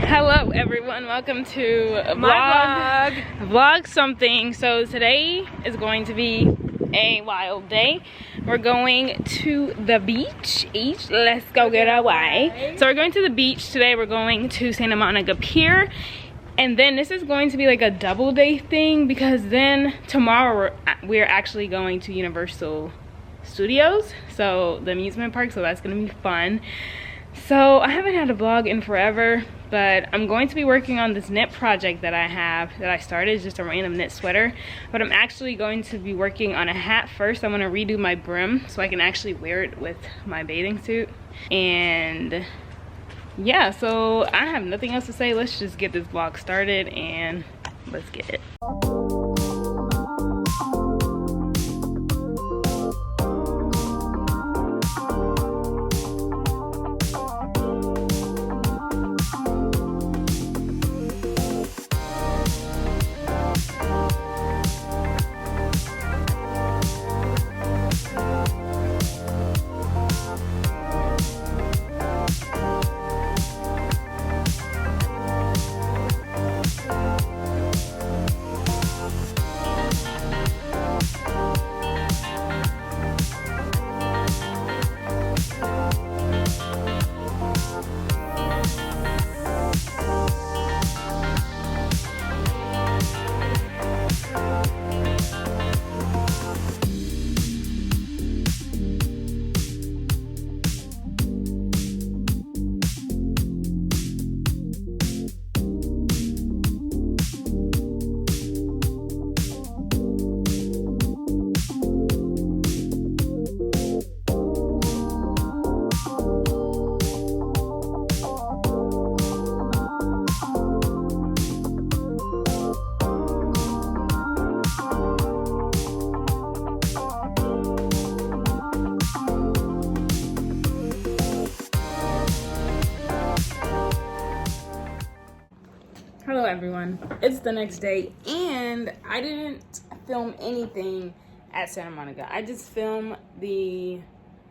Hello everyone, welcome to my vlog something. So today is going to be a wild day. We're going to the beach. Let's go get away. So we're going to the beach today. We're going to Santa Monica Pier, and then this is going to be like a double day thing because then tomorrow we're actually going to Universal Studios, so the amusement park, so that's gonna be fun. So I haven't had a vlog in forever, but I'm going to be working on this knit project that I started. It's just a random knit sweater, but I'm actually going to be working on a hat first. I'm going to redo my brim so I can actually wear it with my bathing suit. And yeah, so I have nothing else to say. Let's just get this vlog started and let's get it. Hello everyone, it's the next day and I didn't film anything at Santa Monica. I just filmed the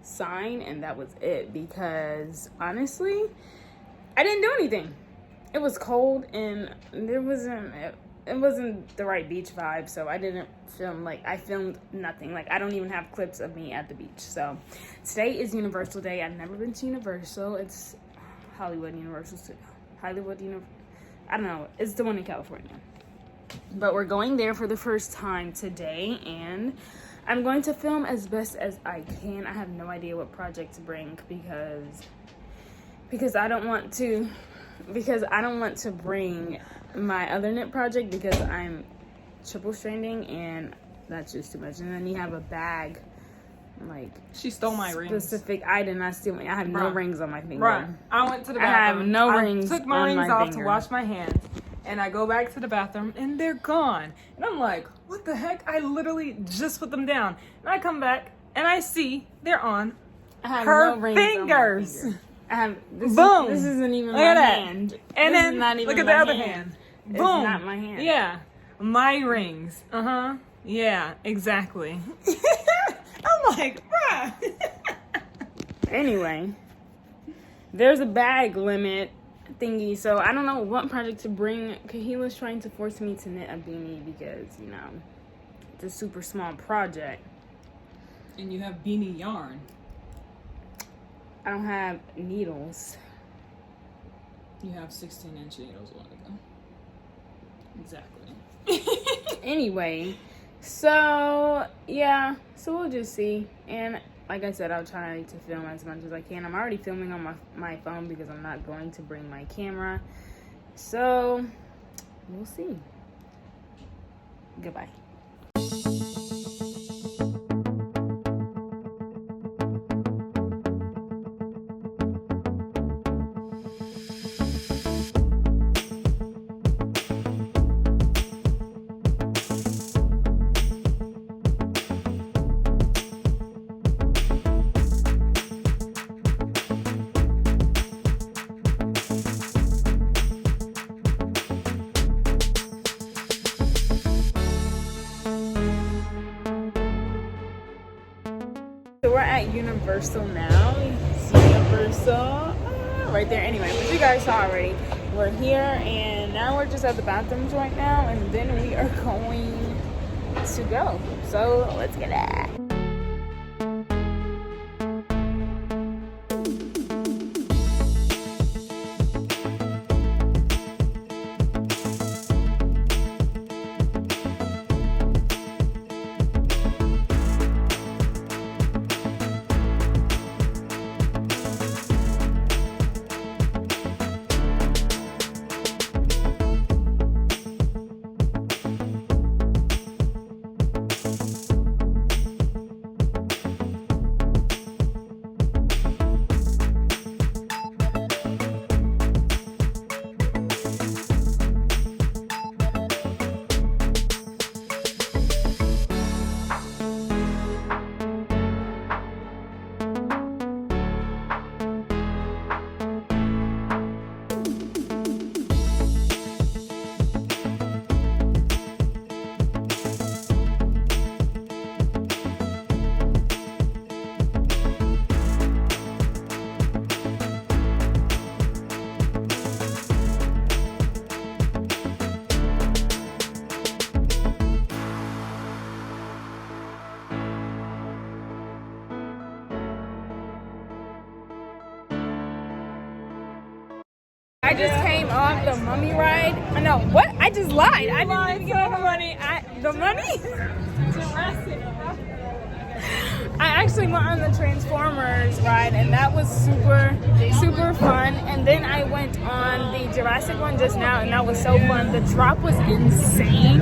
sign and that was it because honestly, I didn't do anything. It was cold and it wasn't the right beach vibe, so I didn't film. I filmed nothing. I don't even have clips of me at the beach. So today is Universal Day. I've never been to Universal. It's Hollywood Universal. I don't know, it's the one in California. But we're going there for the first time today, and I'm going to film as best as I can. I have no idea what project to bring because I don't want to bring my other knit project because I'm triple stranding and that's just too much. And then you have a bag. She stole my rings. Specific. I did not steal. I have no rings on my finger. Right. I went to the bathroom. I have no rings. I took my rings off finger to wash my hands, and I go back to the bathroom, and they're gone. And I'm like, what the heck? I literally just put them down, and I come back and I see they're on her fingers. I have boom. This isn't even look my at hand. That. And then not even look at my the other hand. Boom. It's not my hand. Yeah, my rings. Yeah, exactly. I'm like, bruh. Anyway, there's a bag limit thingy, so I don't know what project to bring. Kahila's trying to force me to knit a beanie because, you know, it's a super small project. And you have beanie yarn. I don't have needles. You have 16-inch needles. Want to go? Exactly. Anyway, so yeah, so we'll just see. And like I said, I'll try to film as much as I can. I'm already filming on my phone because I'm not going to bring my camera. So we'll see. Goodbye. So we're at Universal now. See Universal right there. Anyway, but you guys saw already. we're here, and now we're just at the bathrooms right now, and then we are going to go. So let's get it. I just came off the mummy ride. I know, what? I just lied. I didn't even get the money. The money? I actually went on the Transformers ride, and that was super, super fun. And then I went on the Jurassic one just now, and that was so fun. The drop was insane.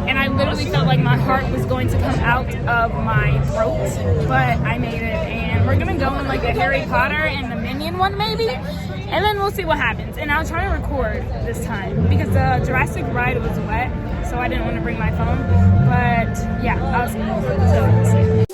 And I literally felt like my heart was going to come out of my throat, but I made it. And we're gonna go in like the Harry Potter and the Minion one maybe, and then we'll see what happens. And I'll try to record this time because the Jurassic ride was wet, so I didn't want to bring my phone. But yeah, I'll see. So we'll see.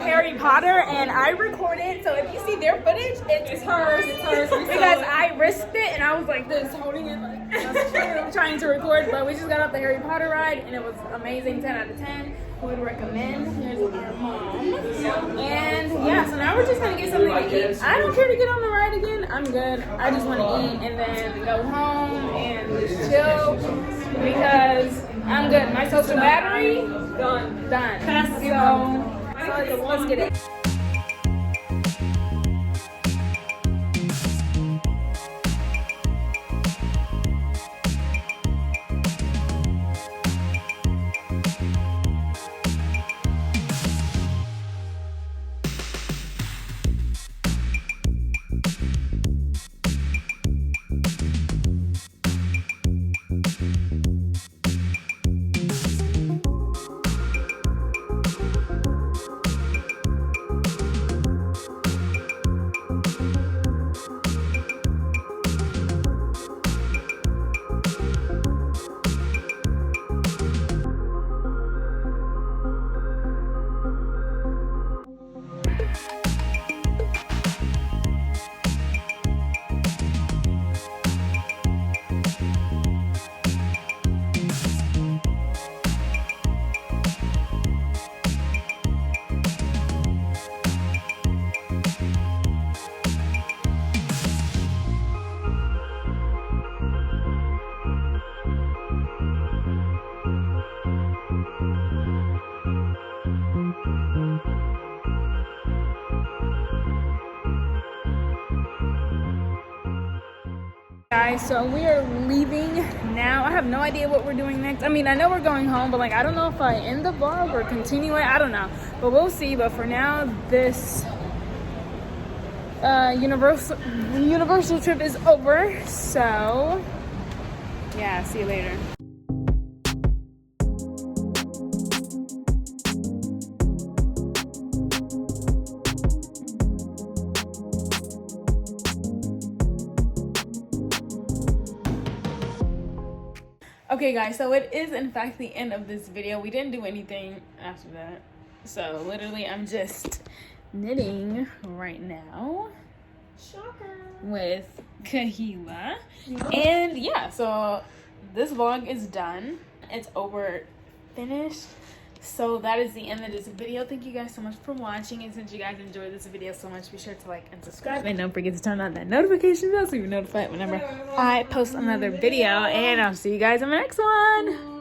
Harry Potter, and I recorded, so if you see their footage, it's hers because I risked it and I was like this, holding it like trying to record. But we just got off the Harry Potter ride and it was amazing. 10 out of 10 would recommend. Here's our mom, and yeah, so now we're just gonna get something to eat. I don't care to get on the ride again, I'm good. I just want to eat and then go home and just chill because I'm good. My social battery done. So let's get it. Guys, so we are leaving now. I have no idea what we're doing next. I mean, I know we're going home, but like I don't know if I end the vlog or continue it. I don't know, but we'll see. But for now, this Universal trip is over. So yeah, see you later. Okay guys, so it is in fact the end of this video. We didn't do anything after that, so literally I'm just knitting right now. Shocker. With Kahila. And yeah, so this vlog is done. It's over, finished. So that is the end of this video. Thank you guys so much for watching, and since you guys enjoyed this video so much, be sure to like and subscribe, and don't forget to turn on that notification bell so you're notified whenever I post another video, and I'll see you guys in the next one.